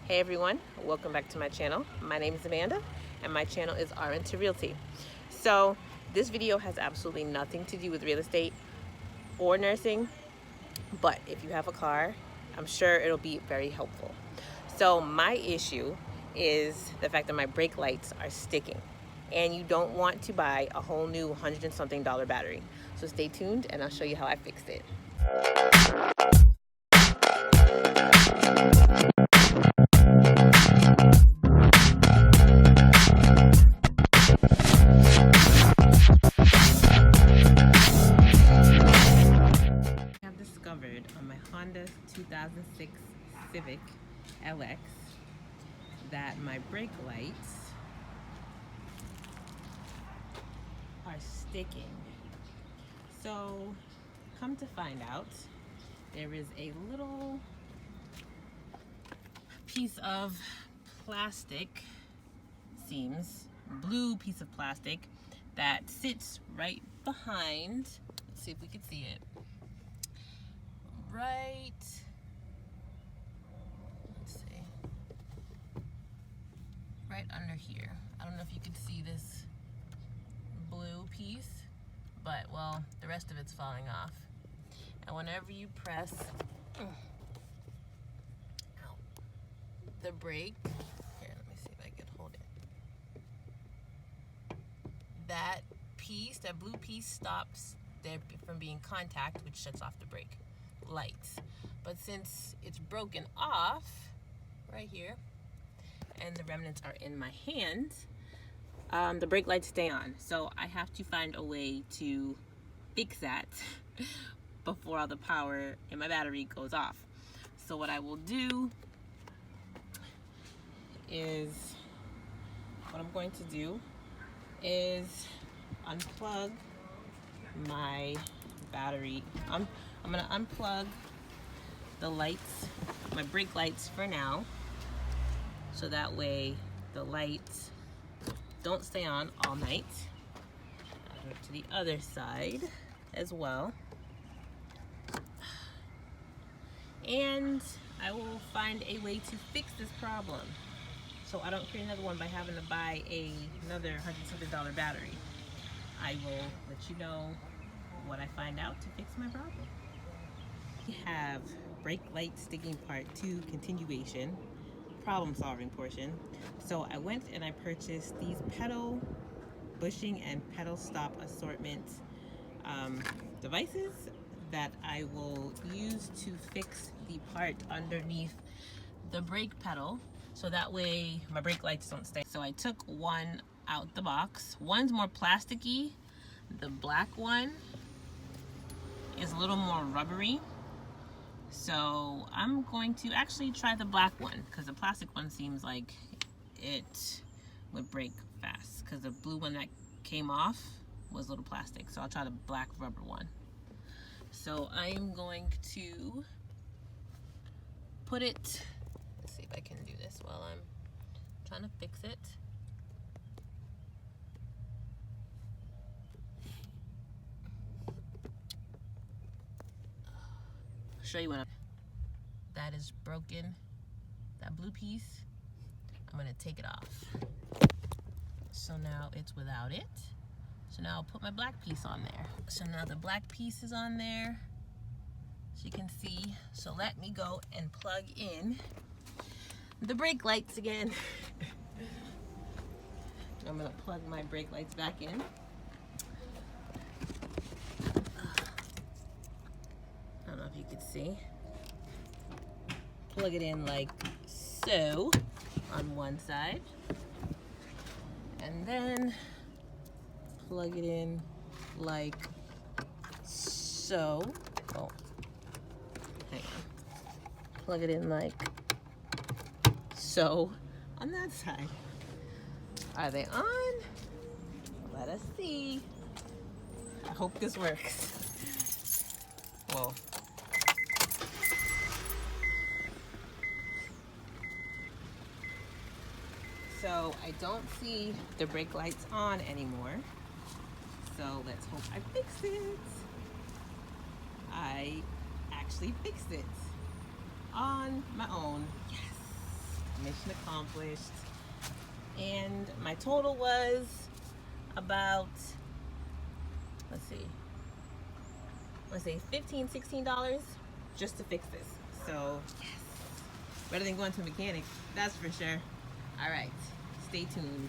Hey everyone, welcome back to my channel. My name is Amanda and my channel is RN to Realty. So this video has absolutely nothing to do with real estate or nursing, but if you have a car, I'm sure it'll be very helpful. So my issue is the fact that my brake lights are sticking and you don't want to buy a whole new $100 and something battery. So stay tuned and I'll show you how I fixed it. On my Honda 2006 Civic LX that my brake lights are sticking. So come to find out, there is a little piece of plastic, seems blue piece of plastic that sits right behind. Let's see if we can see it. Let's see, right under here. I don't know if you could see this blue piece, but well, the rest of it's falling off. And whenever you press the brake, here, let me see if I can hold it. That piece, that blue piece, stops there from being contact, which shuts off the brake lights. But since it's broken off right here and the remnants are in my hand, the brake lights stay on. So I have to find a way to fix that before all the power in my battery goes off. So what I will do is, what I'm going to do is unplug my battery. I'm gonna unplug the lights, my brake lights for now, so that way the lights don't stay on all night. I'll go to the other side as well. And I will find a way to fix this problem so I don't create another one by having to buy another $100-something battery. I will let you know what I find out to fix my problem. We have brake light sticking part 2 continuation, problem solving portion. So I went and I purchased these pedal bushing and pedal stop assortment devices that I will use to fix the part underneath the brake pedal, so that way my brake lights don't stay. So I took one out the box. One's more plasticky. The black one is a little more rubbery. So I'm going to actually try the black one because the plastic one seems like it would break fast, because the blue one that came off was a little plastic. So I'll try the black rubber one. So I am going to put it, let's see if I can do this while I'm trying to fix it. I'll show you when that is broken, that blue piece. I'm gonna take it off. So now it's without it. So now I'll put my black piece on there. So now the black piece is on there, as you can see. So let me go and plug in the brake lights again. I'm gonna plug my brake lights back in. I don't know if you can see. Plug it in like so on one side, and then plug it in like so. Oh, hang on. Plug it in like so on that side. Are they on? Let us see. I hope this works. Whoa. So I don't see the brake lights on anymore. So let's hope I fixed it. I actually fixed it on my own. Yes. mission accomplished. And my total was about, let's see, $15-16 just to fix this. So yes, better than going to a mechanic, that's for sure. All right, stay tuned.